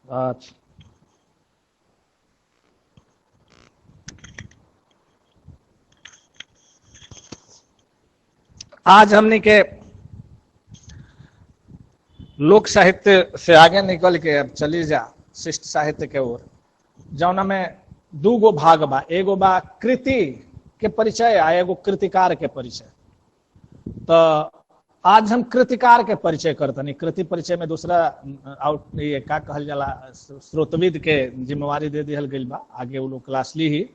अच्छा, आज हमने के लोक साहित्य से आगे निकल के अब चली जा शिष्ट साहित्य के ओर, जौना में दू गो भाग बा। एगो बा कृति के परिचय आ एगो कृतिकार के परिचय। तो आज हम कृतिकार के परिचय करतनी। कृति परिचय में दूसरा आउट ये का कहल जाला, स्रोतविद के जिम्मेवारी दे दिहल गई बा, आगे वो लोग क्लास ली ही।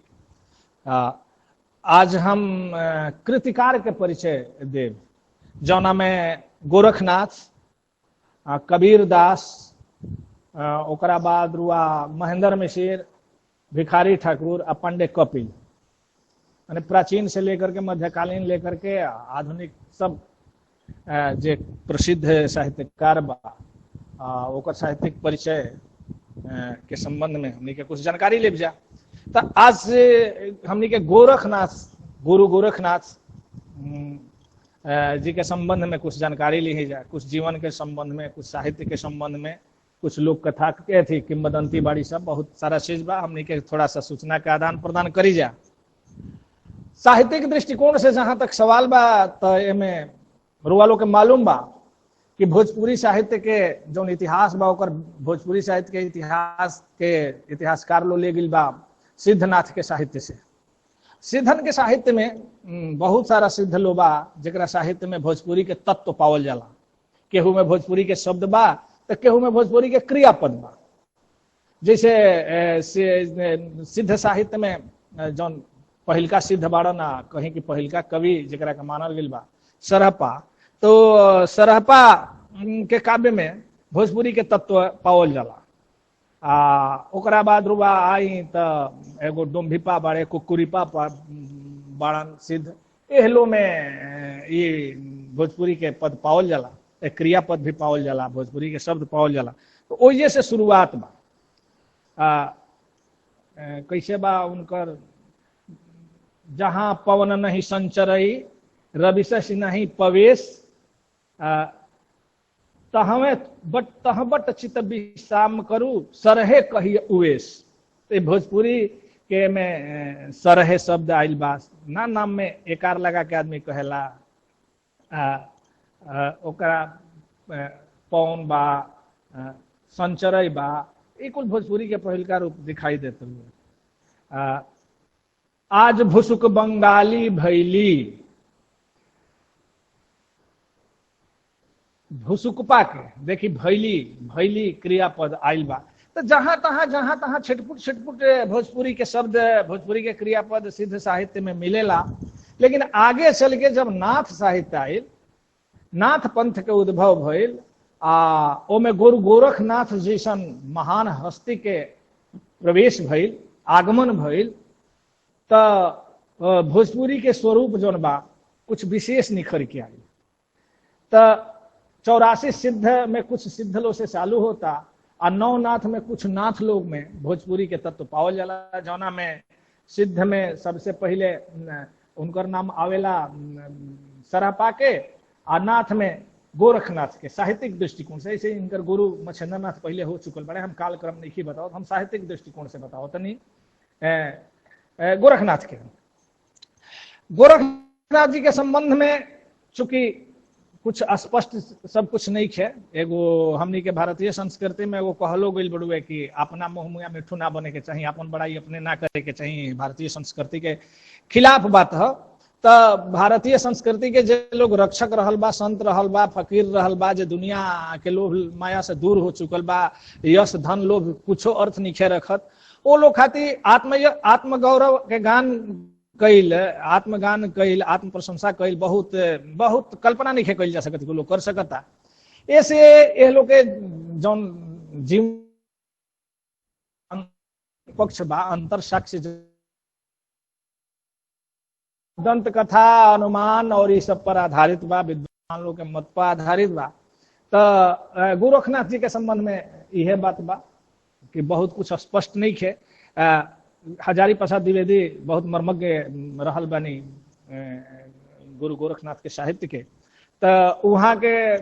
आज हम कृतिकार के परिचय देव, जौना में गोरखनाथ, कबीर दास, ओकरा बाद रुआ महेंद्र मिश्र, भिखारी ठाकुर आ पंडे कपिल। यानी प्राचीन से लेकर के मध्यकालीन लेकर के आधुनिक सब जे प्रसिद्ध साहित्यकार बा, ओकर साहित्यिक परिचय के संबंध में हमनी के कुछ जानकारी ले जा। तो आज हमनी के गोरखनाथ, गुरु गोरखनाथ जी के संबंध में कुछ जानकारी ली जाए, कुछ जीवन के संबंध में, कुछ साहित्य के संबंध में, कुछ लोक कथा के थी, किंवदंती बाड़ी सब बहुत सारा चीज बा। हमनी के थोड़ा सा सूचना का आदान प्रदान करी जा। साहित्यिक दृष्टिकोण से जहां तक सवाल बा, तो एमे रुआलो के मालूम बा कि भोजपुरी साहित्य के जो इतिहास बा, ओकर भोजपुरी साहित्य के इतिहास के इतिहासकार लो ले गिल बा सिद्धनाथ के साहित्य से। सिद्धन के साहित्य में बहुत सारा सिद्ध लो बा, जरा साहित्य में भोजपुरी के तत्व पावल जाला। केहू में भोजपुरी के शब्द बा, तो केहू में भोजपुरी के क्रियापद बा। जैसे सिद्ध साहित्य में जौन पहिलका सिद्ध बाड़ा ना, कहीं की पहिलका कवि जरा का मानल गई बा सरहपा, तो सरहपा के काव्य में भोजपुरी के तत्व पावल जाला। ओकरा बाद रुआ आई तो एगो डोम्भिपा बाड़े, कुकुरिपा बाड़न सिद्ध। एहलो में ये भोजपुरी के पद पावल जाला, क्रियापद भी पावल जाला, भोजपुरी के शब्द पावल जाला। तो ओजे से शुरुआत बा। कैसे बा उनकर, जहां पवन नहीं संचरई, रविशस नहीं पवेश, तहबट चित विश्राम करू, सरहे कही उवेश। तो भोजपुरी के में सरहे शब्द आइल बा। ना नाम में एकार लगा के आदमी कहेला, ओकरा पौन बा, संचरई बा, ये कुल भोजपुरी के पहिलका रूप दिखाई देते हुए। आज भुसुक बंगाली भैली, भुसुकपा के देखी भैली, भैली क्रियापद आइल बा। तो जहां तहां छिटपुट भोजपुरी के शब्द, भोजपुरी के क्रियापद सिद्ध साहित्य में मिलेला। लेकिन आगे चल के जब नाथ साहित्य आयल, नाथ पंथ के उद्भव भइल, ओमे गुरु गोरखनाथ जैसन महान हस्ती के प्रवेश भइल, आगमन भइल, तो भोजपुरी के स्वरूप जौन बा कुछ विशेष निखर के आई। तो 84 सिद्ध में कुछ सिद्ध लोग से चालू होता, और नवनाथ में कुछ नाथ लोग में भोजपुरी के तत्व पावल जाला। जौना में सिद्ध में सबसे पहले उनकर नाम आवेला सरहपा के, और नाथ में गोरखनाथ के। साहित्यिक दृष्टिकोण से ऐसे इनकर गुरु मच्छेंद्रनाथ पहले हो चुकल बड़े, हम कालक्रम नहीं बताओ, हम साहित्यिक दृष्टिकोण से बताओ तनी। गोरखनाथ के, गोरखनाथ जी के संबंध में चूंकि कुछ स्पष्ट सब कुछ नहीं है। एगो हमनी के भारतीय संस्कृति में वो कहलो गई बड़ुए कि अपना मुँह मुआ मिठू ना बने के चाहिए, अपन बड़ाई अपने ना करे के चाहिए, भारतीय संस्कृति के खिलाफ बात है। तो भारतीय संस्कृति के जे लोग रक्षक रहल बा, संत रहल बा, फकीर रहल बा, जे दुनिया के लोभ माया से दूर हो चुकल बा, यश धन लोभ कुछो अर्थ नहीं रखत, वो लोग खातिर आत्मगौरव के गान कैल, आत्मगान कैल, आत्म प्रशंसा कैल बहुत बहुत कल्पना नहीं कैल जा सकती, लोग कर सकता। ऐसे ये लोग के जौन जीवन पक्ष बा, अंतर साक्ष्य, दंत कथा, अनुमान और ये सब पर आधारित बा, विद्वान लोग के मत पर आधारित बा। तो गोरखनाथ जी के संबंध में यह बात बा कि बहुत कुछ स्पष्ट नहीं है। हजारी प्रसाद द्विवेदी बहुत मर्मज्ञ रहल बानी गुरु गोरखनाथ के साहित्य के। तो वहाँ के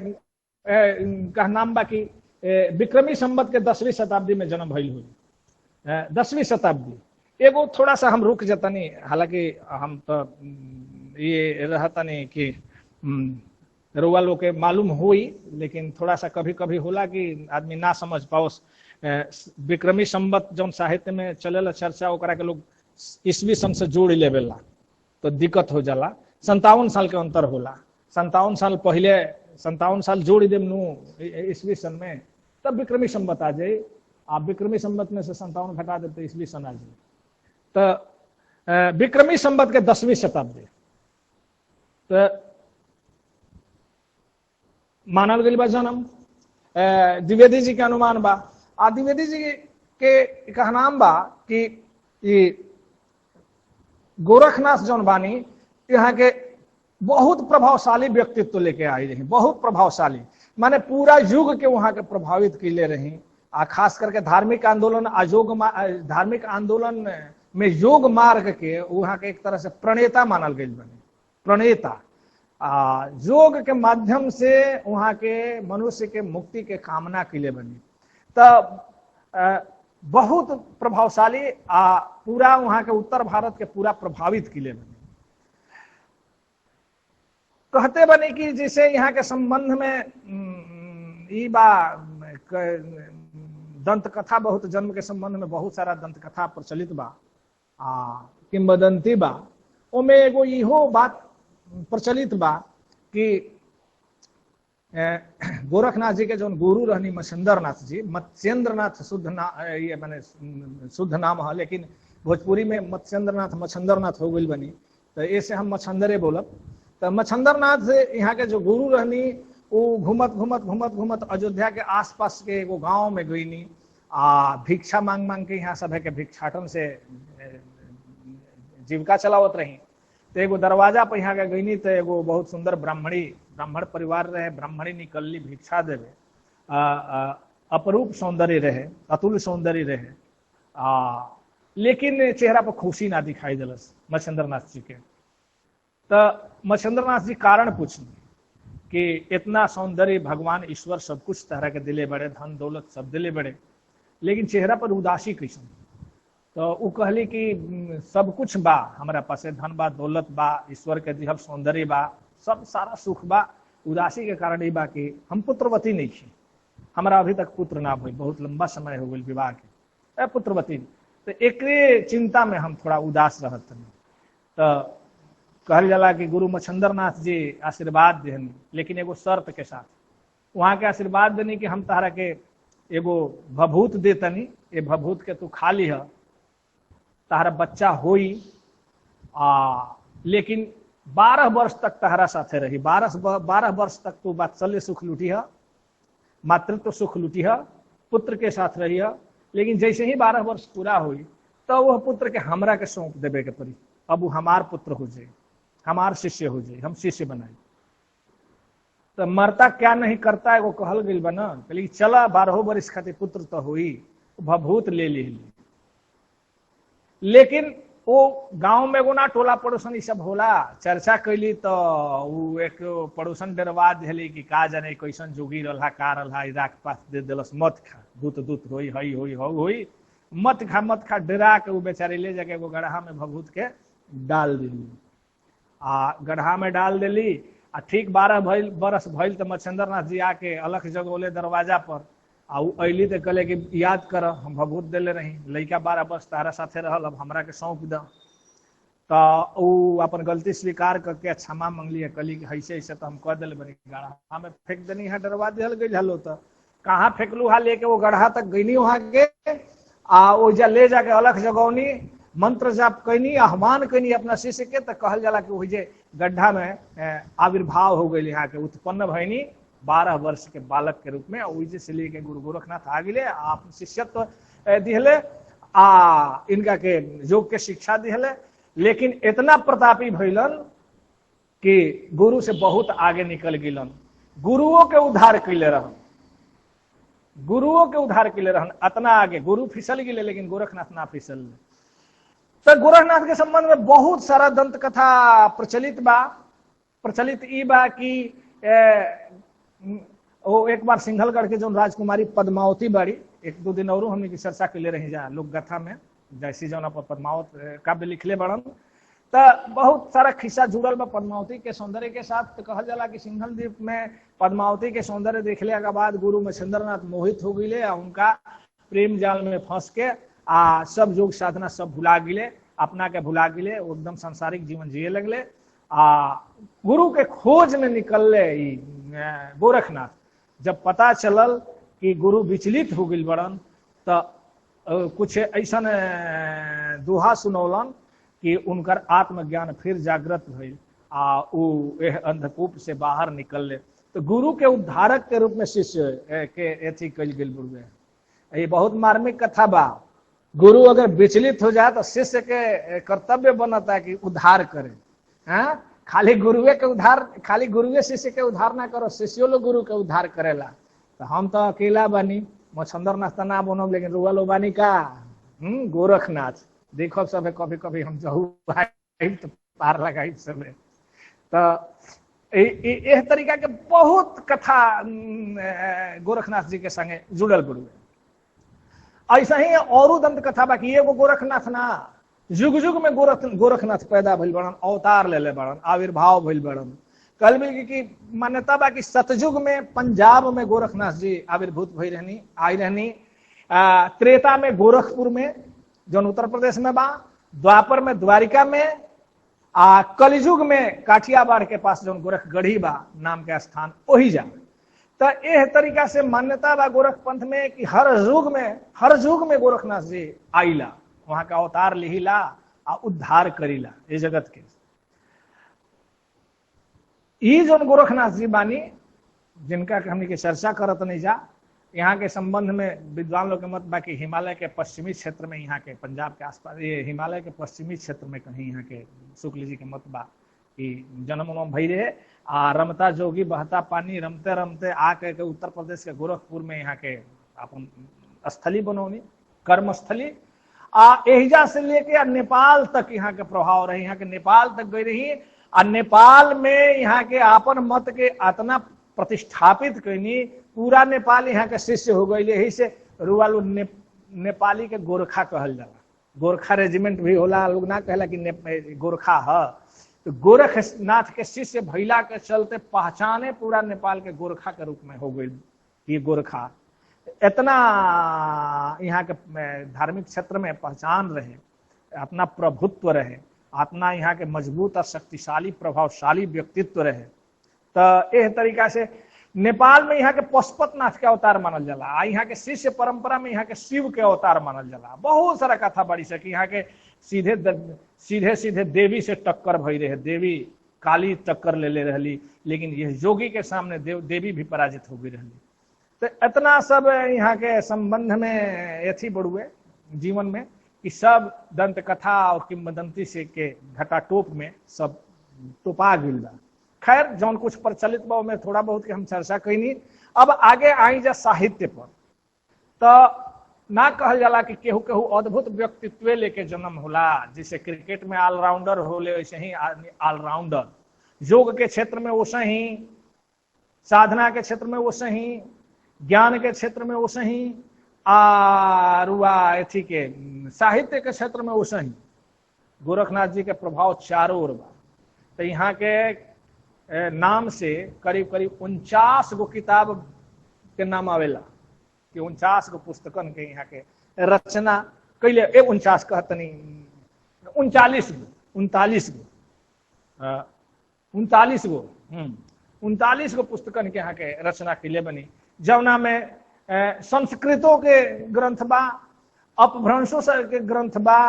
का नाम बा कि विक्रमी संवत के 10वीं शताब्दी में जन्म भइल हुई। 10वीं शताब्दी एगो थोड़ा सा हम रुक जतनी, हालांकि हम तो ये रहतनी कि रुआ लोग के मालूम हुई, लेकिन थोड़ा सा कभी कभी होला कि आदमी ना समझ पाओ। विक्रमी संवत जौन साहित्य में चलेला चर्चा, ओकरा के लोग ईस्वी सन से जोड़ लेवेला तो दिक्कत हो जाला। 57 साल के अंतर होला। 57 साल पहले 57 साल जोड़ देम नु ईस्वी सन में, तब विक्रमी संवत आ जाए। आप विक्रमी संवत में से 57 घटा दे तो ईस्वी सन आ जाए। तो विक्रमी संवत के 10वीं शताब्दी तो मानल गई बा जन्म। द्विवेदी जी के अनुमान बा। द्विवेदी जी के कहनाम बा कि गोरखनाथ जौन बानी यहाँ के बहुत प्रभावशाली व्यक्तित्व लेके आई रही, बहुत प्रभावशाली, माने पूरा युग के वहां के प्रभावित किले रही। खास करके धार्मिक आंदोलन में योग मार्ग के वहां के एक तरह से प्रणेता मानल गई बने। प्रणेता योग के माध्यम से वहां के मनुष्य के मुक्ति के कामना के लिए बनी। तब बहुत प्रभावशाली पूरा वहां के उत्तर भारत के पूरा प्रभावित किले बने। कहते बने कि जैसे यहाँ के संबंध में ई बा दंत कथा, बहुत जन्म के संबंध में बहुत सारा दंत कथा प्रचलित बा, किंवदंती बा। ओमे एगो इहो बात प्रचलित बा कि गोरखनाथ जी के जो गुरु रहनी मच्छिंद्रनाथ जी, मत्स्येंद्रनाथ ये माने शुद्ध नाम है, लेकिन भोजपुरी में मच्छिंद्रनाथ हो गई बनी, तो ऐसे हम मच्छंदरे बोलब। तो मच्छिंद्रनाथ यहाँ के जो गुरु रहनी वो घूमत अयोध्या के आसपास के एगो गांव में गईनी। भिक्षा मांग के यहाँ सब है के भिक्षाटन से जीविका चलावत रही। तो एगो दरवाजा पर यहाँ के गईनी तो एगो बहुत सुंदर ब्राह्मण परिवार रहे। ब्राह्मणी निकलली भिक्षा देवे। अपरूप सौंदर्य रहे, अतुल सौंदर्य रहे, लेकिन चेहरा पर खुशी ना दिखाई दिलस मच्छिंद्रनाथ जी के। तो मच्छिंद्रनाथ जी कारण पूछनी कि इतना सौंदर्य भगवान ईश्वर सब कुछ तरह के दिले बड़े, धन दौलत सब दिले बड़े, लेकिन चेहरा पर उदासी कैसन। तो वो कहली कि सब कुछ बा हमारा पास, धन बा, दौलत बा, ईश्वर के दिहल सौंदर्य बा, सब सारा सुख बा, उदासी के कारण ये बा कि हम पुत्रवती नहीं थी, हमारा अभी तक पुत्र ना हुई, बहुत लंबा समय हो गई विवाह के, पुत्रवती। तो एक चिंता में हम थोड़ा उदास रहत। तो कहल जाला कि गुरु मच्छिंद्रनाथ जी आशीर्वाद देनी, लेकिन एगो शर्त के साथ। वहां के आशीर्वाद देनी कि हम तहरा के एगो भभूत देतनी, ये भभूत के तू खा ली है, तहरा बच्चा होई, लेकिन 12 वर्ष तक तहरा साथे रही। 12 वर्ष तक तू वात्सल्य सुख लूटी है, मातृत्व सुख लूटी है, पुत्र के साथ रही है। लेकिन जैसे ही 12 वर्ष पूरा हुई तो वह पुत्र के हमरा के सौंप देवे के पड़ी। अब वो हमार पुत्र हो जाए, हमार शिष्य हो जाए, हम शिष्य बनाए। तो मरता क्या नहीं करता है वो कहल गई बना, कहली चला 12 वर्ष खातिर पुत्र तो हुई, भभूत ले ली। लेकिन वो गांव में एगो ना टोला पड़ोसन ई सब होला, चर्चा कैली तो वो एक पड़ोसन डरवा दिली कि का जाने कैसन जोगी रहा, का रहा, राख पास दे दिलस, मत खा, दूत होई हई होई, मत खा। डरा के वो बेचारी ले जाके एगो गढ़ा में भभूत के डाल दिली। गढ़ा में डाल दिली। ठीक 12 बरस भइल तो मच्छिंद्रनाथ जी आके अलख जगोले दरवाजा पर। अली तो कहले कि याद कर हम भभूत दिले रही, लड़का 12 वर्ष तारा साथे रहल, अब हमरा के सौंप द। तो अपन गलती स्वीकार करके क्षमा मंगली है, कहली कि ऐसे तो हम कह दिले बनी, गढ़ा में फेंक देनी है, डरवा दिहल गई हलो। तो कहाँ फेंकलू हा, लेके वो गढ़ा तक गईनी, वहां के ओजा ले जाके अलख जगौनी, मंत्र जाप कैनी, आह्वान कैनी अपना शिष्य के। तो कहल जाला कि वही जे गड्ढा में आविर्भाव हो गई, यहाँ के उत्पन्न भैनी 12 वर्ष के बालक के रूप में। वही से लेके गुरु गोरखनाथ आ गए, आप शिष्यत्व दिहले, इनका के योग के शिक्षा दिहले। लेकिन इतना प्रतापी भैलन कि गुरु से बहुत आगे निकल गिलन, गुरुओं के उद्धार कैले रहन, अतना आगे गुरु फिसल गए, लेकिन गोरखनाथ ना फिसल। तो गोरखनाथ के संबंध में बहुत सारा दंत कथा प्रचलित ई बा कि वो एक बार सिंघलगढ़ के जो राजकुमारी पद्मावती बाड़ी, एक दो दिन और हमने की चर्चा के ले रही जा लोक गाथा में, जैसी जौन पर पद्मावत काव्य लिखले बड़न, तो बहुत सारा खिस्सा जुड़ल बा पद्मावती के सौंदर्य के साथ। तो कहल जाला कि सिंघल द्वीप में पद्मावती के सौंदर्य देखले के बाद गुरु मच्छिंद्रनाथ मोहित हो गए, उनका प्रेम जाल में फंस के सब योग साधना सब भुला गिले, अपना के भुला गिले, एकदम सांसारिक जीवन जिए लगले। गुरु के खोज में निकलले गोरखनाथ। जब पता चलल कि गुरु विचलित हो गई बड़न, तो कुछ ऐसा दोहा सुनौलन कि उनकर आत्मज्ञान फिर जागृत भइल, अंधकूप से बाहर निकलले। तो गुरु के उद्धारक के रूप में शिष्य के एथी कल गेल बुढ़वे। ये बहुत मार्मिक कथा बा। गुरु अगर विचलित हो जाए तो शिष्य के कर्तव्य बनता है कि उद्धार करे। हाँ, खाली गुरुए शिष्य के उद्धार ना करो, शिष्यो लोग गुरु के उद्धार करेला। तो हम तो अकेला बानी, मच्छिंद्रनाथ ना बनब, लेकिन रुआ लो बानी का गोरखनाथ। देखो सब कभी कभी हम जहू तो पार लगाई सब। तो यह तरीका के बहुत कथा गोरखनाथ जी के संगे जुड़ल बुढ़वे। ऐसा ही और दंत कथा बाकी एगो गोरखनाथ ना, युग युग में गोरखनाथ पैदा भइल बड़न, अवतार ले बड़न, आविर्भाव भइल बड़न। कल भी की मान्यता बा कि सतयुग में पंजाब में गोरखनाथ जी आविर्भूत भई रहनी, आई रहनी। त्रेता में गोरखपुर में जो उत्तर प्रदेश में बा, द्वापर में द्वारिका में, कलयुग में काठियावाड़ के पास जो गोरखगढ़ी बा नाम के स्थान वही जा। तो यह तरीका से मान्यता बा गोरख पंथ में कि हर युग में गोरखनाथ जी आईला, वहां का अवतार लिहिला आ उद्धार करीला ये जगत के। ये जो गोरखनाथ जी बानी जिनका हमने की चर्चा करत नहीं जा, यहाँ के संबंध में विद्वान लोग के मत बा कि हिमालय के पश्चिमी क्षेत्र में, यहाँ के पंजाब के आसपास, ये हिमालय के पश्चिमी क्षेत्र में कहीं यहाँ के शुक्ल जी के मत बा कि जन्म उन्म भई रहे। रमता जोगी बहता पानी, रमते रमते आके के उत्तर प्रदेश के गोरखपुर में यहाँ के अपन स्थली बनौनी, कर्म स्थली। एहिजा से लेके नेपाल तक यहाँ के प्रभाव रही, यहाँ के नेपाल तक गई रही। नेपाल में यहाँ के आपन मत के अतना प्रतिष्ठापित कैनी, पूरा नेपाल यहाँ के शिष्य हो गई। यही से रुआलू नेपाली के गोरखा कहल जाला। गोरखा रेजिमेंट भी होला, लोग ना कहला कि गोरखा है। तो गोरखनाथ के शिष्य भैला के चलते पहचाने पूरा नेपाल के गोरखा के रूप में हो गई। ये गोरखा इतना यहाँ के धार्मिक क्षेत्र में पहचान रहे, अपना प्रभुत्व रहे, अपना यहाँ के मजबूत और शक्तिशाली प्रभावशाली व्यक्तित्व रहे। तो यह तरीका से नेपाल में यहाँ के पशुपतनाथ के अवतार मानल जाला। यहाँ के शिष्य परंपरा में यहाँ के शिव के अवतार मानल जाला। बहुत सारा कथा बड़ी से कि यहाँ के सीधे देवी से टक्कर भई रहे, देवी काली टक्कर ले रहली, लेकिन यह योगी के सामने देवी भी पराजित हो गई रहली। तो इतना सब यहाँ के संबंध में यथी बढ़ुए जीवन में कि सब दंत कथा और किंवदंती से के घटाटोप में सब टोपा गिल बा। खैर जौन कुछ प्रचलित बा में थोड़ा बहुत के हम चर्चा कैनी। अब आगे आई जा साहित्य पर। तो ना कहल जाला कि केहू केहू अद्भुत व्यक्तित्व लेके जन्म होला, जैसे क्रिकेट में ऑलराउंडर होले वैसे ही ऑलराउंडर, योग के क्षेत्र में वैसे ही, साधना के क्षेत्र में वैसे ही, ज्ञान के क्षेत्र में वैसे ही, एथी के साहित्य के क्षेत्र में वैसे ही गोरखनाथ जी के प्रभाव चारों ओर बा। तो यहाँ के नाम से करीब करीब 49 गो किताब के नाम आवेला कि 49 गो पुस्तकन के यहाँ के रचना कैले। 49 कहतनी 39 गो पुस्तकन के यहाँ के रचना कैले बनी, जवना में संस्कृतों के ग्रंथ बा, अपभ्रंशों के ग्रंथ बा,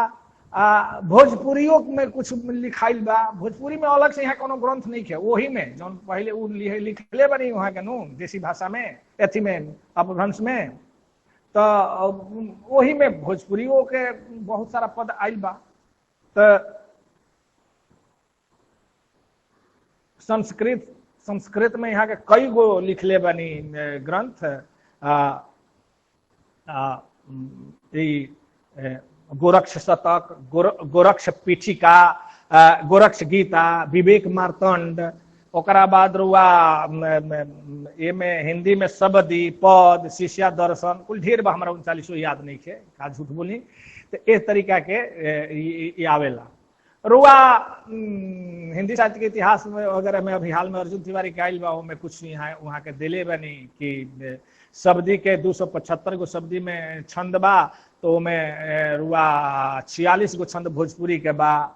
भोजपुरियों में कुछ लिखाइल बा। भोजपुरी में अलग से यहाँ कोनो ग्रंथ नहीं है, वही में जो पहले वो लिखले बनी वहाँ के नो देसी भाषा में, एथी में अपभ्रंश में। तो वही में भोजपुरियों के बहुत सारा पद आइल बा। तो संस्कृत में यहाँ के कई गो लिखले बनी ग्रंथ, गोरक्ष शतक, गोरक्ष पीठिका, गोरक्ष गीता, विवेक मार्तंड, ओकरा बाद रुआ ये में हिंदी में शब्दी पद शिष्या दर्शन कुल ढेर बा, हमारा 39 याद नहीं है, का झूठ बोली। तो इस तरीका के ये आवेला। रुआ हिंदी साहित्य के इतिहास में वगैरह में अभी हाल में अर्जुन तिवारी के आयल बा, में कुछ यहाँ वहाँ के दिले बनी कि शब्दी के 275 गो शब्दी में छंद बा, तो में रुआ 46 गो छंद भोजपुरी के बा।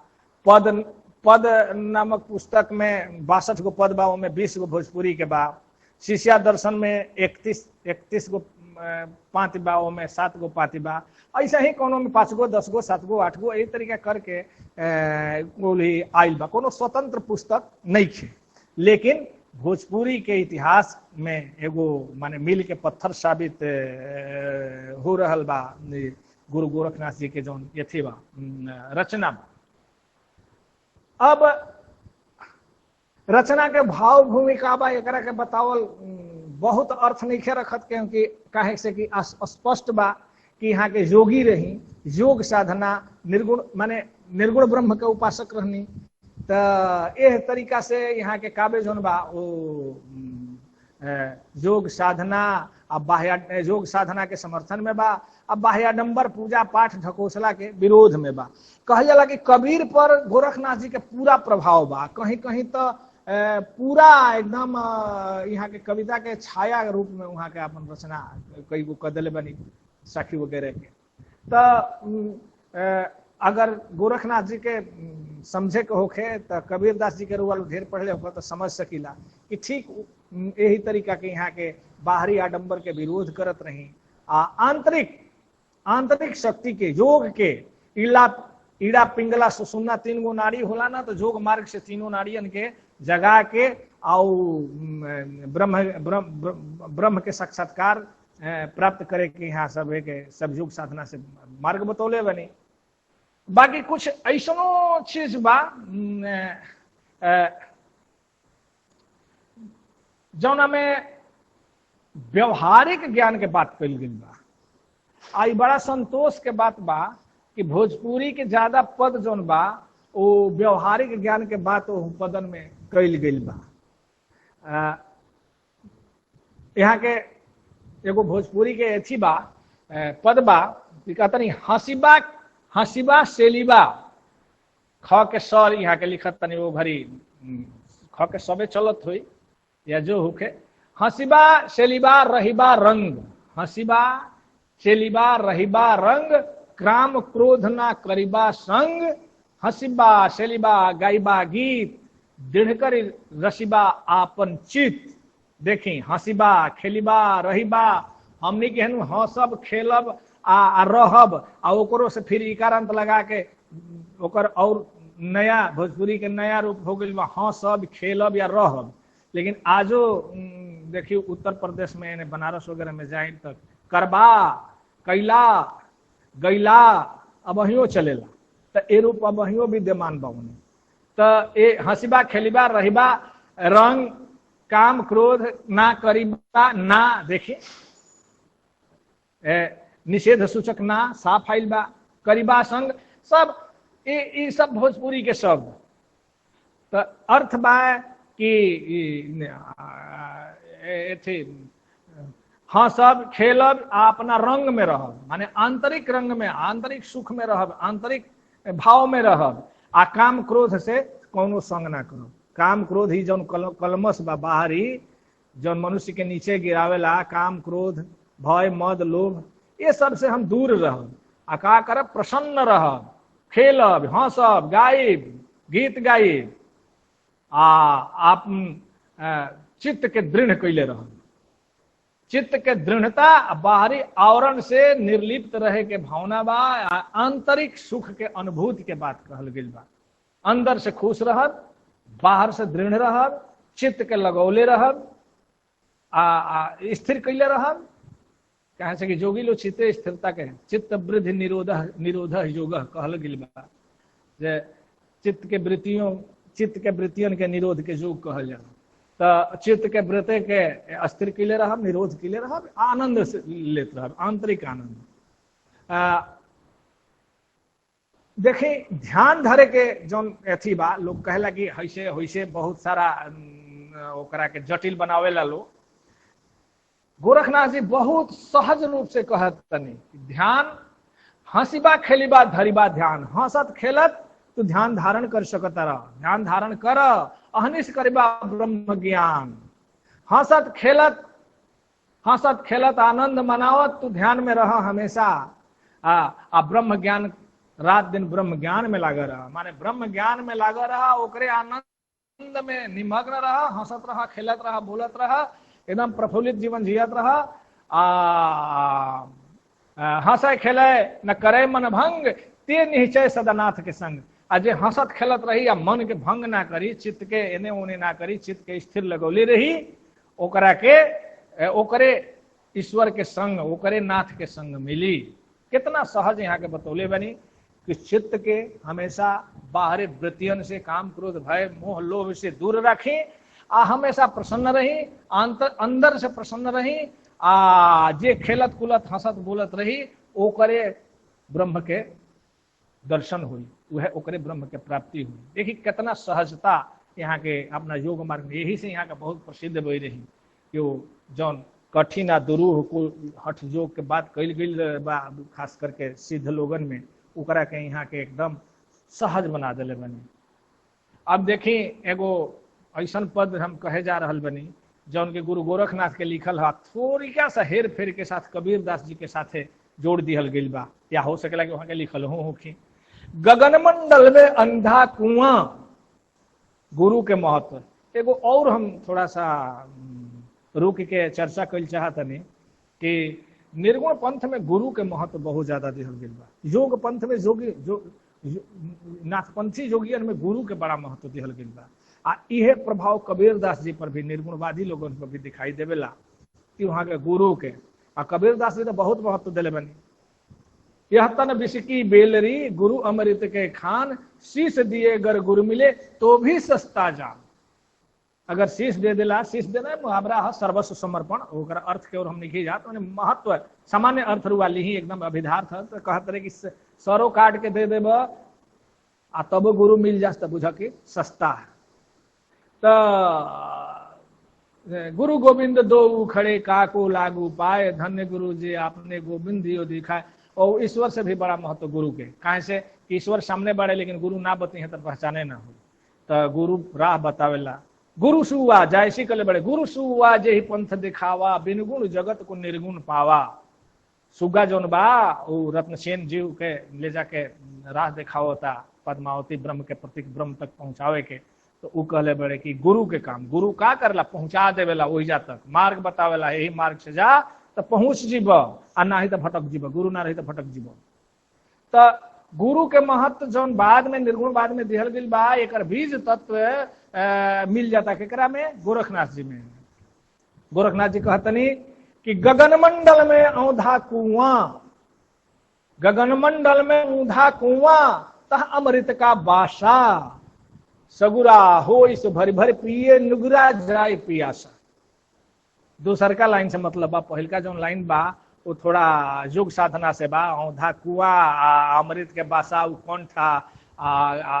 पद नामक पुस्तक में 62 गो पद बा, में 20 गो भोजपुरी के बा। शिष्या दर्शन में 31 गो पाँति बा, में 7 गो पाँति बा। ऐसा ही कोनो में 5 गो 10 गो 7 गो 8 गो यही तरीका करके आयल बा। कोनो स्वतंत्र पुस्तक नहीं थे, लेकिन भोजपुरी के इतिहास में एगो माने मील के पत्थर साबित हो रहल बा गुरु गोरखनाथ जी के जौन यथी बा रचना बा। अब रचना के भाव भूमिका बा एकरा के बतावल बहुत अर्थ नहीं खे रखत, क्योंकि काहे से कि स्पष्ट बा कि यहाँ के योगी रही, योग साधना निर्गुण माने निर्गुण ब्रह्म के उपासक रहनी। तो यह तरीका से यहाँ के काव्य जौन बा वो योग साधना अब बाह्य योग साधना के समर्थन में बा, अब बाह्याडंबर पूजा पाठ ढकोसला के विरोध में बा। कहल जाला कि कबीर पर गोरखनाथ जी के पूरा प्रभाव बा, कहीं कहीं तो पूरा एकदम यहाँ के कविता के छाया रूप में वहाँ के अपन रचना कई गो कदले बनी साखी वगैरह के। तो अगर गोरखनाथ जी के समझे के होखे तो कबीर दास जी के रुआ ढेर पढ़ले होगा तो समझ सकीला कि ठीक यही तरीका के यहाँ के बाहरी आडंबर के विरोध करत रही। आंतरिक शक्ति के योग के ईड़ा पिंगला सुसुमना 3 गो नाड़ी होला ना, तो योग मार्ग से 3 नाड़ियन के जगा के ब्रह्म के साक्षात्कार प्राप्त करे के यहाँ सब योग साधना से मार्ग बतौले बनी। बाकी कुछ ऐसनो चीज बा जौना में व्यवहारिक ज्ञान के बात कल गई बा। आई बड़ा संतोष के बात बा कि भोजपुरी के ज्यादा पद जौन बा वो व्यवहारिक ज्ञान के बात पदन में कल गई बा। यहाँ के एगो भोजपुरी के अथी बा पद बा कहता नहीं हसीबा सेलिबा ख के सर यहाँ के लिखत तनी वो घड़ी ख के सबे चलत हुई या जो होके हसीबा सेलिबा रहिबा रंग, हसीबा सेलिबा रहिबा रंग क्राम क्रोध ना करिबा संग, हसीबा सेलिबा गाइबा गीत दृढ़कर रसिबा आपन चित। देखी हसीबा खेलिबा रहिबा हमनी के हंसब खेलब आ रहब आ ओकरो से फिर इकारांत लगा के ओकर और नया भोजपुरी के नया रूप हो गई बा हंसब खेलब या रहब। लेकिन आजो देखिए उत्तर प्रदेश में बनारस वगैरह में जाए तक करबा कैला गैला अबहियो चलेला, तो ए रूप अबहियो विद्यमान बा। तो ए हंसिबा खेलिबा रहिबा रंग काम क्रोध ना करिबा ना, देखिए निषेध सूचक ना साफ आइल बा, करिबा संग सब ये सब भोजपुरी के शब्द। तो अर्थ बा कि हाँ सब खेलब आ अपना रंग में रहब, माने आंतरिक रंग में आंतरिक सुख में रहब, आंतरिक भाव में रहब आ काम क्रोध से कोनो संग ना करब। काम क्रोध ही जौन कलमस बा बाहरी जौन मनुष्य के नीचे गिरावेला काम क्रोध भय मद लोभ ये सब से हम दूर रहब आ का करब प्रसन्न रहब, खेलब हंसब गायब गीत गायब आ आप चित्त के दृढ़ कैले रहब। चित्त के दृढ़ता बाहरी आवरण से निर्लिप्त रहे के भावना बा, आंतरिक सुख के अनुभूति के बात कहल गई बा। अंदर से खुश रहब, बाहर से दृढ़ रहब, चित्त के लगौले रहब स्थिर कैले रहब। कहे से कि जोगी लो चित्ते स्थिरता के चित्त वृद्धि निरोध योग कहल गई बा। जे चित्त के वृत्तियों के निरोध के योग कहल जाला। तो चित्त के व्रते के स्थिर कैले रहब, निरोध कैले रहब, आनंद से लेत रहब, आंतरिक आनंद। देखे ध्यान धरे के जौन अथी बा लोग कहला कि हैसे होइसे बहुत सारा ओकरा के जटिल बनावेला लो। गोरखनाथ जी बहुत सहज रूप से कहत तनी ध्यान हंसीबा खेलीबा धरीबा ध्यान, हंसत खेलत तू ध्यान धारण कर सकता रह, ध्यान धारण कर अहनिश करीबा ब्रह्म ज्ञान, हंसत खेलत आनंद मनावत तू ध्यान में रह हमेशा। आ ब्रह्म ज्ञान रात दिन ब्रह्म ज्ञान में लागा रहा, माने ब्रह्म ज्ञान में लागा रहा, ओकरे आनंद में निमग्न रहा, हंसत रहा, खेलत रहा, बोलत रहा, एकदम प्रफुल्लित जीवन जियत रहा। हंसे खेले न करे मन भंग, ते निश्चय सदानाथ के संग। जे हंसत खेलत रही या मन के भंग ना करी, चित्त के एने ओने ना करी, चित्त के स्थिर लगौली रही, ओकरा के ओकरे ईश्वर के संग, ओकरे नाथ के संग मिली। कितना सहज यहाँ के बतौले बनी कि चित्त के हमेशा बाहरी वृत्तियों से, काम क्रोध भय मोह लोभ से दूर रखें, हमेशा प्रसन्न रही, अंदर से प्रसन्न रही। जे खेलत कुलत हंसत बोलत रही, ओकरे ब्रह्म के दर्शन हुई, वह ओकरे ब्रह्म के प्राप्ति हुई। देखिए कितना सहजता यहाँ के अपना योग मार्ग में। यही से यहाँ का बहुत प्रसिद्ध बही रही कि वो जौन कठिन आ दुरूह को हठ योग के बात कैल गई बा, खास करके सिद्ध लोगन में, ओकरा के यहाँ के एकदम सहज बना दिले बनी। अब देखी एगो ऐसा पद हम कहे जा रहल बनी जौन के गुरु गोरखनाथ के लिखल है, थोड़ी सा हेर फेर के साथ कबीर दास जी के साथे जोड़ दिहल गई बा, या हो सकेला कि वहां के लिखल होखी। गगन मंडल में अंधा कुआं, गुरु के महत्व। एगो और हम थोड़ा सा रुक के चर्चा कल चाहतनी कि निर्गुण पंथ में गुरु के महत्व बहुत ज्यादा दिहल गई बा। योग पंथ में नाथपंथी योगियन में गुरु के बड़ा महत्व दिहल गई बा। यह प्रभाव कबीर दास जी पर भी, निर्गुणवादी लोगों पर भी दिखाई देवेला कि वहां के गुरु के। कबीर दास जी तो बहुत महत्व दिले बनी। यह तन बिस्की बेलरी गुरु अमृत के खान, शीश दिए अगर गुरु मिले तो भी सस्ता जान। अगर शीश दे दिला, शीश देना मुहावरा है सर्वस्व समर्पण, ओकर अर्थ के और हम लिखी जात महत्व सामान्य अर्थ वाली ही एकदम अभिधार्थ है। तो कहते रहे कि सरो काट के दे देब तब गुरु मिल जास तो बुझ के सस्ता है। तो गुरु गोविंद दो खड़े काको लागू पाए, धन्य गुरु जी आपने गोविंद दियो दिखाए। और ईश्वर से भी बड़ा महत्व गुरु के, कहे से ईश्वर सामने बढ़े लेकिन गुरु ना बती है तो पहचाने ना हो। तो गुरु राह बतावेला। गुरु सुआ जैसी कले बड़े, गुरु सुआ जे ही पंथ दिखावा, बिन गुण जगत को निर्गुण पावा। सुगा जौन बा वो रत्नसेन जीव के ले जाके राह दिखावता पद्मावती ब्रह्म के प्रतीक ब्रह्म तक पहुंचावे के। तो वो कहले बड़े कि गुरु के काम, गुरु का करला पहुंचा देवेला ओहिजा तक, मार्ग बतावेला, यही मार्ग से जा तो पहुंच जीव, आ ना ही तो भटक जीव, गुरु ना रही तो भटक जीव। तो गुरु के महत्व जौन बाद में निर्गुण बाद में दिहल गई बा, एक बीज तत्व मिल जाता केकरा में, गोरखनाथ जी में। गोरखनाथ जी कहतनी कि गगन मंडल में औंधा कुआं, गगन मंडल में ऊंधा कुआं, तह अमृत का बासा, सगुरा हो इस भरी भरी पिए नुगरा जाए पियासा। दूसर का लाइन से मतलब बा, पहल का जो लाइन बा वो थोड़ा योग साधना से बा। औंधा कुआ अमृत के बासा कंठा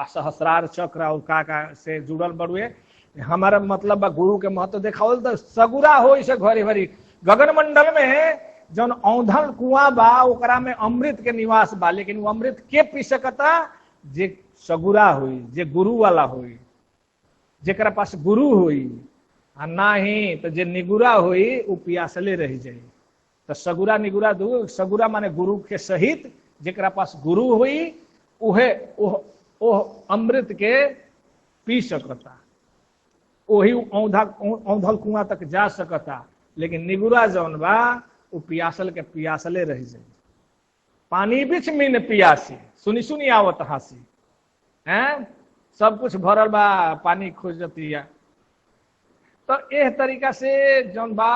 सहस्रार चक्र और का से जुड़ल बड़ुए। हमारा मतलब बा गुरु के महत्व देखावल। तो सगुरा हो इसे घरी भरी गगन मंडल में जौन औंधल कुआं बा ओकरा में अमृत के निवास बा, लेकिन वो अमृत के पी सकता जे सगुरा हुई, जे गुरु वाला हुई, जेकरा पास गुरु हुई, ना ही तो जे निगुरा हुई वो पियासले रह जाए। तो सगुरा निगुरा दू, सगुरा माने गुरु के सहित जेकरा पास गुरु हुई उहे ओह अमृत के पी सकता, वही औंधल कुआं तक जा सकता। लेकिन निगुरा जौन बा वो पियासल के पियासले रह जाए। पानी बिच मीन पियासी, सुनी सुनी आवत हासी, हैं सब कुछ भरल बा पानी खोजती है। तो एह तरीका से जौन बा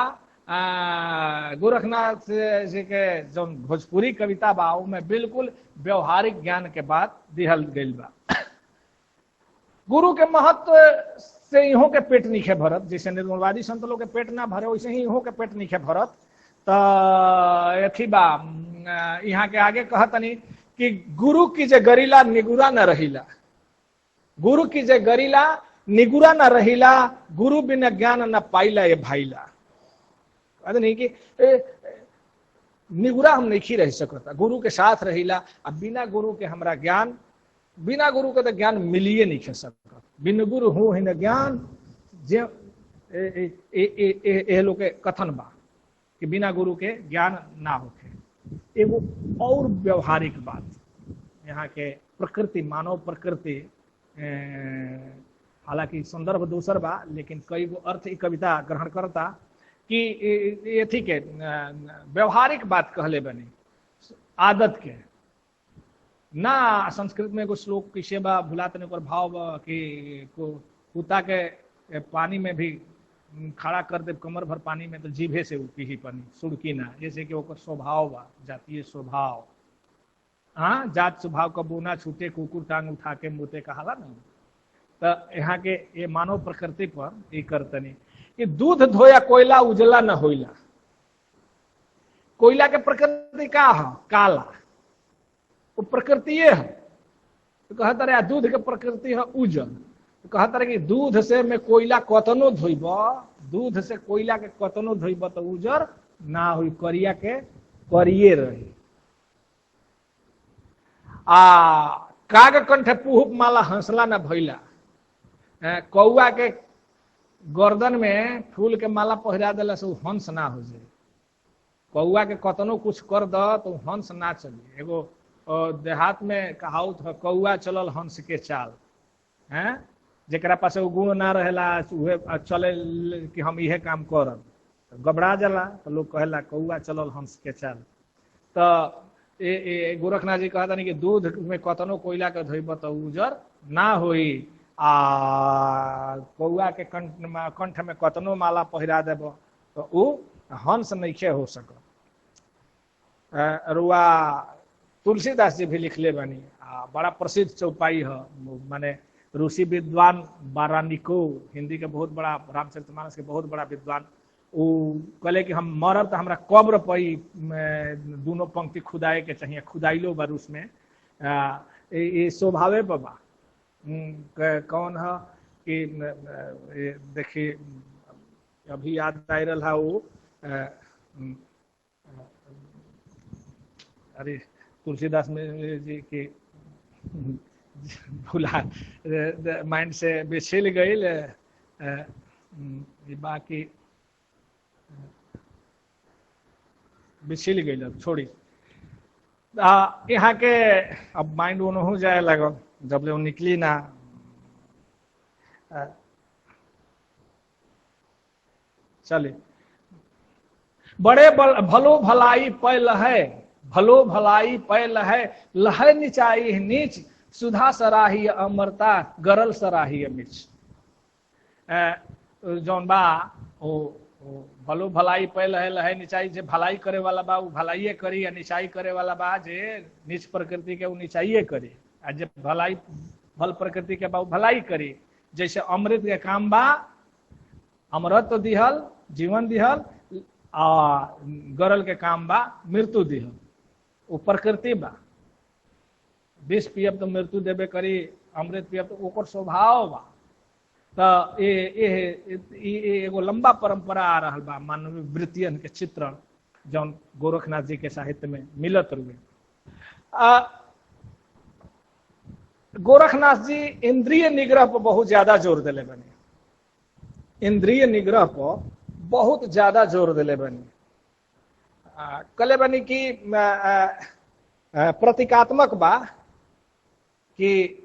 गोरखनाथ जी के जौन भोजपुरी कविता बा में बिल्कुल व्यवहारिक ज्ञान के बात दिहल गई बा। गुरु के महत्व से इहों के पेट नीचे भरत, जैसे निर्गुणवादी संत लोग के पेट ना भरे वैसे ही इहों के पेट नीचे भरत। तो अथी बा यहाँ के आगे कहतनी कि गुरु की जे गरिला निगुरा न रहिला, गुरु की जे गरिला निगुरा न रहिला गुरु बिना ज्ञान न पाइला ये भाईला। नहीं कि निगुरा हम नहीं रह सकता, गुरु के साथ रहिला। अब बिना गुरु के हमरा ज्ञान, बिना गुरु के तो ज्ञान मिलिए नहीं खे सकता। बिन गुरु हूँ ही न ज्ञान, जे लोग के कथन बा कि बिना गुरु के ज्ञान ना होखे। एगो और व्यवहारिक बात, यहाँ के प्रकृति, मानव प्रकृति, हालांकि संदर्भ दूसर बा, लेकिन कई गो अर्थ कविता ग्रहण करता कि ये ठीक है, व्यवहारिक बात कहले बनी, आदत के ना। संस्कृत में एगो श्लोक किसे बा भुला तने ओकर भाव बा कि कुत्ता के पानी में भी खड़ा कर दे कमर भर पानी में तो जीभे से पी पानी, सुड़की ना। जैसे कि ओकर स्वभाव बा, जातीय स्वभाव। हाँ, जात स्वभाव का बोना छूटे कुकुर टांग उठा के मुते कहाला ना। तो यहाँ के ये मानव प्रकृति पर ये करतनी कि दूध धोया कोयला उजला न होइला। कोयला के प्रकृति का है? काला, वो प्रकृति है। तो कहता रहे दूध के प्रकृति है उजल। तो कहता रहे कि दूध से मैं कोयला कतनो धोइब, दूध से कोयला के कतनो धोइब तो उजर ना हुई, करिया के करिए रही। काग कंठे पुहुप माला हंसला न भइला। कौआ के गर्दन में फूल के माला पहिरा दिला से हंस ना हो जाए। कौआ के कतनो कुछ कर द तो हंस ना चले। एगो देहात में कहावत है, कौआ चलल हंस के चाल। हैं, जेकरा पास गुण ना रहेला उहे चले कि हम इहे काम करब, गबड़ा जाला तो लोग कहेला कौआ चलल हंस के चाल। तो गोरखनाथ जी कहता नहीं कि दूध में कतनो कोयला के धोइब तो उजर ना होई, कौआ के कंठ में कतनो माला पहिरा देब तो उ हंस नइखे हो सक। रुआ तुलसीदास जी भी लिखले बनी, बड़ा प्रसिद्ध चौपाई है, माने ऋषि विद्वान बारानिको, हिंदी के बहुत बड़ा, रामचरितमानस के बहुत बड़ा विद्वान। वो कहले कि हम मरब तो हमरा कब्र पई दोनों पंक्ति खुदाए के चाहिए, खुदाइलो बा उसमें। ये स्वभावे पर बा। कौन है कि देखिए अभी याद आ रहा वो, अरे तुलसीदास में जी के भूला, माइंड से बिछल गई। बाकी बिछल गई, अब छोड़ी। यहाँ के अब माइंड वो हो जाए लगल जब ले वो निकली ना। चलिए, बड़े भलो भलाई पैल है, भलो भलाई पैल है, लहै निचाई नीच, सुधा सराही अमरता, गरल सराही मिर्च। जौन बा वो भलो भलाई पैल है, लहै निचाई, जे भलाई करे वाला बा वो भलाइये करी, या निचाई करे वाला बा जे नीच प्रकृति के वो निचाइये करी, आ जे भलाई भल प्रकृति के बा वो भलाई करी। जैसे अमृत के काम बा, अमृत तो दिहल, जीवन दिहल, आ गरल के काम बा मृत्यु दिहल। वो प्रकृति बा, विष पियब तो मृत्यु देबे करी, अमृत पियब तो ओकर स्वभाव बा। तो ये एगो लंबा परंपरा आ रहा बा मानवीय वृत्तियन के चित्रण, जौन गोरखनाथ जी के साहित्य में मिलत रुए। गोरखनाथ जी इंद्रिय निग्रह पर बहुत ज्यादा जोर दिले बने, इंद्रिय निग्रह पर बहुत ज्यादा जोर दिले बने। कले बनी कि प्रतीकात्मक बा कि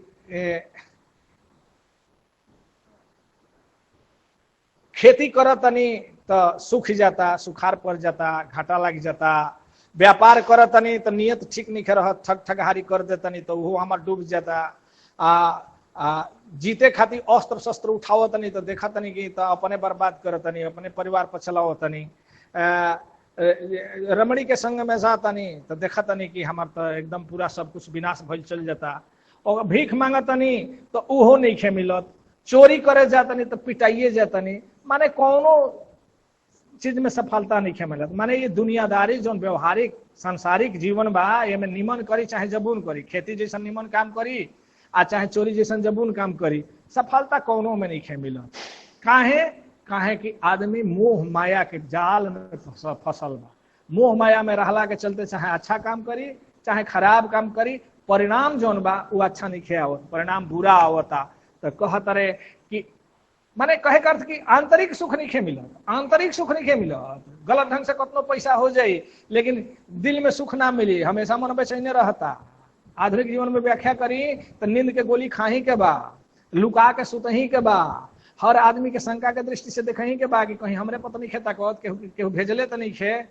खेती करतनी तो सूख जाता, सुखार पड़ जाता, घाटा लग जाता। व्यापार करतनी तो नियत ठीक नहीं रह, ठग ठगहारी कर देतनी तो वो हमार डूब जाता। जीते खातिर अस्त्र शस्त्र उठावतनी तो देखतनी कि तो अपने बर्बाद करतनी, अपने परिवार पर चलावतनी। रमणी के संग में जातनी तो देखतनी कि हमार तो एकदम पूरा सब कुछ विनाश भइल चल जाता। और भीख मांगतनी तो उहो नहीं खे मिलत, चोरी करे जातनी तो पिटाइए जातनी। माने कोनो चीज में सफलता नहीं खे मिलत। माने ये दुनियादारी जो व्यवहारिक सांसारिक जीवन बा, ये में निमन करी चाहे जबून करी, खेती जैसा निमन काम करी आ चाहे चोरी जैसन जबून काम करी, सफलता कौनो में नहीं खे मिलत। काहे कि आदमी मोह माया के जाल में फसल बा। मोह माया में रहला के चलते चाहे अच्छा काम करी चाहे खराब काम करी, परिणाम जौन बा वो अच्छा नहीं खे आवत, परिणाम बुरा आवता। तो कहत रहे कि माने कहे का अर्थ कि आंतरिक सुख नहीं खे मिलत, आंतरिक सुख नहीं खे मिलत। गलत ढंग से कतनो पैसा हो जाई लेकिन दिल में सुख ना मिली, हमेशा मन बेचैने रहता। आधुनिक जीवन में व्याख्या करी तो नींद के गोली खाही के बा, लुका के सुतही के बा, हर आदमी के शंका के दृष्टि से देखही के बा कि कहीं हमरे पता नहीं खेता कहत केहू भेजले तो नहीं खे,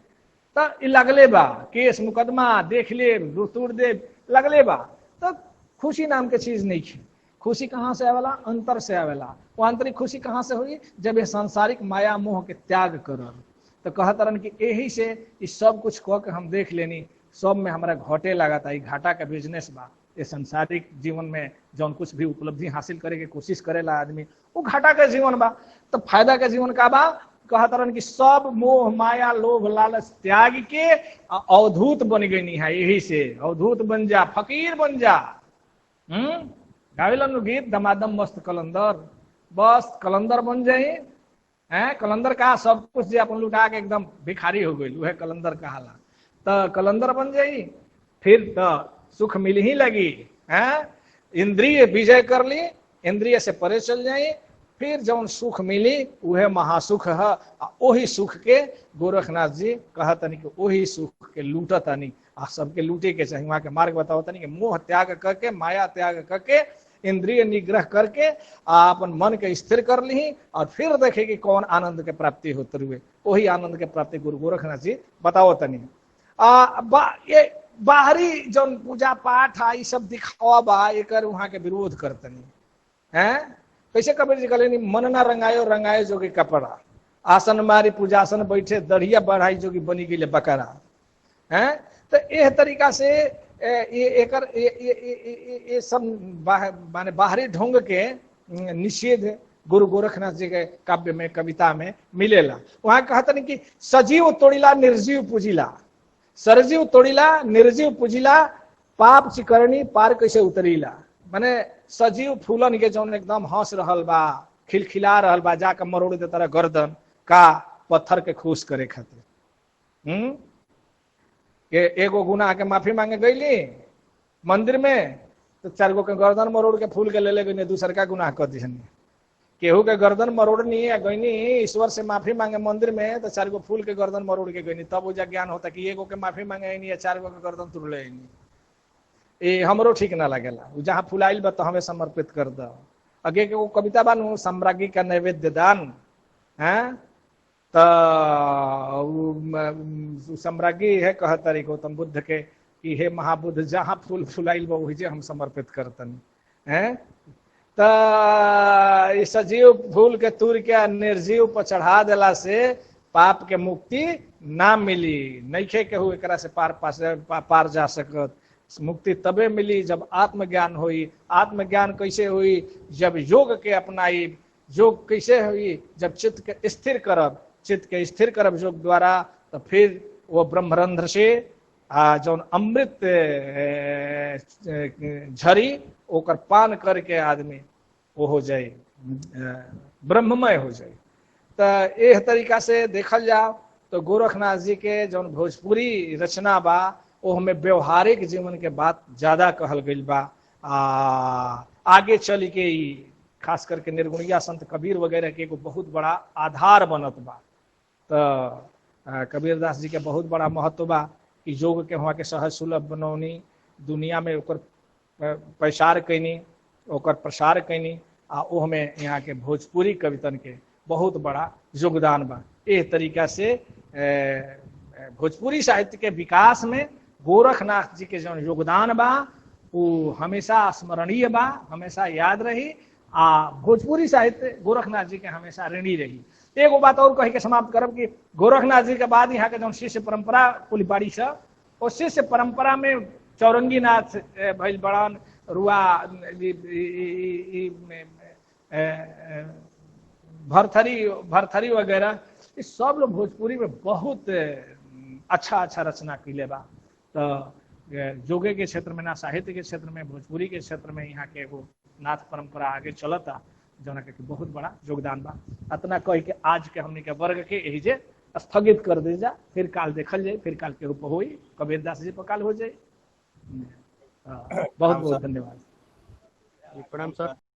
तो लगले बा केस मुकदमा देख ले तोड़ दे लगले बा। तो खुशी नाम के चीज नहीं खे। खुशी कहाँ से आवेला? अंतर से आवेला। वो आंतरिक खुशी कहाँ से हुई? जब ये सांसारिक माया मोह के त्याग करल। तो कहतरन कि यही से इस सब कुछ कह के हम देख लेनी, सब में हमारा घाटे लगाता, घाटा का बिजनेस बा। ये संसारिक जीवन में जौन कुछ भी उपलब्धि हासिल करे के कोशिश करेला आदमी, वो घाटा का जीवन बा। तो फायदा का जीवन का बा? कहतरन कि सब मोह माया लोभ लालच त्याग के अवधूत बन गई है। यही से अवधूत बन जा, फकीर बन जा। गाविलन गीत दमादम मस्त कलंदर, बस कलंदर बन जाई है। कलंदर का सब कुछ जे अपन लुटा के एकदम भिखारी हो गई, वह कलंदर कहाला। तो कलंदर बन जाई, फिर तो सुख मिल ही लगी है। इंद्रिय विजय कर ली, इंद्रिय से परे चल जाई, फिर जौन सुख मिली वह महासुख है। वही सुख के गोरखनाथ जी कहतनी कि वही सुख के लूटतनी, आ सबके लूटे के चाहिए। वहां के मार्ग बताओ तनी कि मोह त्याग करके, माया त्याग करके, इंद्रिय निग्रह करके अपन मन के स्थिर कर ली, और फिर देखे कि कौन आनंद के प्राप्ति होते हुए। वही आनंद के प्राप्ति गुरु गोरखनाथ जी बताओ तनी। ये बाहरी जौन पूजा पाठ है सब दिखावा बा, एक वहां के विरोध करतनी है। कैसे कबीर जी कहले, मन ना रंगायो रंगायो जोगी कपड़ा, आसन मारी पूजासन बैठे दढ़िया बढ़ाई जोगी बनी गई बकरा है। तो यह तरीका से ये सब माने बाहरी ढंग के निषेध गुरु गोरखनाथ जी के काव्य में कविता में मिलेला। वहां कहते नहीं कि सजीव तोड़िला निर्जीव पूजिला, सरजीव तोड़िला निर्जीव पूजिला, पाप चिकरणी पार कैसे उतरीला। माने सजीव फूलन के जौन एकदम हंस रहल बा, खिलखिला रहल बा, जाकर मरोड़ दे तरह गर्दन का पत्थर के खुश करे खातिर। के एगो गुनाह के माफी मांगे गईली मंदिर में, तो 4 गो के गर्दन मरोड़ के फूल के ले ले गई, दूसर का गुनाह कर दी। केहू के गर्दन मरोड़नी या गईनी ईश्वर से माफी मांगे मंदिर में, तो 4 गो फूल के गर्दन मरोड़ के गईनी, तब वो ज्ञान होता कि एगो के माफी मांगे या 4 गो के गर्दन तुड़ ले। ये हमरो ठीक ना लगेला। जहाँ फुलाइल बा तो हमें समर्पित कर दो। अगे के वो कविता बानू, सम्राज्ञी का नैवेद्य दान है। तो सम्राज्ञी है कहतरी गौतम बुद्ध के कि हे महाबुद्ध, जहाँ फूल फुलाइल बा वही हम समर्पित करतन है। तो सजीव फूल के तूर के निर्जीव पर चढ़ा देला से पाप के मुक्ति ना मिली। नइखे केहू एकरा से पार जा सकत। मुक्ति तबे मिली जब आत्मज्ञान हुई। आत्मज्ञान कैसे हुई? जब योग के अपनाई। योग कैसे हुई? जब चित्त के स्थिर करब, चित्त के स्थिर करब योग द्वारा, तो फिर वो ब्रह्मरंध्र से जौन अमृत झरी ओकर पान करके आदमी वो हो जाए, ब्रह्ममय हो जाए। तो यह तरीका से देखल जाओ तो गोरखनाथ जी के जौन भोजपुरी रचना बा वो हमें व्यवहारिक जीवन के बात ज्यादा कहल गई बा। आगे चल के खास करके निर्गुणिया संत कबीर वगैरह के एगो बहुत बड़ा आधार बनत बा। तो कबीरदास जी के बहुत बड़ा महत्व बा कि योग के वहाँ के सहज सुलभ बनौनी, दुनिया में ओकर प्रसार कैनी, ओकर प्रसार कैनी, आ वो हमें यहाँ के भोजपुरी कवितन के बहुत बड़ा योगदान बा। इस तरीका से भोजपुरी साहित्य के विकास में गोरखनाथ जी के जो योगदान बा वो हमेशा स्मरणीय बा, हमेशा याद रही। भोजपुरी साहित्य गोरखनाथ जी के हमेशा ऋणी रही। एगो बात और कह के समाप्त करब कि गोरखनाथ जी के बाद यहाँ के जो शिष्य परंपरा कुल बाड़ी से, उस शिष्य परंपरा में चौरंगी नाथ भइल बड़न, रुआ भरथरी वगैरह, इस सब लोग भोजपुरी में बहुत अच्छा अच्छा रचना कैले बा। तो जोगे के क्षेत्र में, ना साहित्य के क्षेत्र में, भोजपुरी के क्षेत्र में यहाँ के एगो नाथ परंपरा आगे चलता, जौना के बहुत बड़ा योगदान बा। अतना कह के आज के हमनी के वर्ग के यही जे स्थगित कर दे जा, फिर काल देखल जाए, फिर काल के रूप होई, कबीर दास जी पर काल हो जाए। बहुत बहुत धन्यवाद। प्रणाम सर।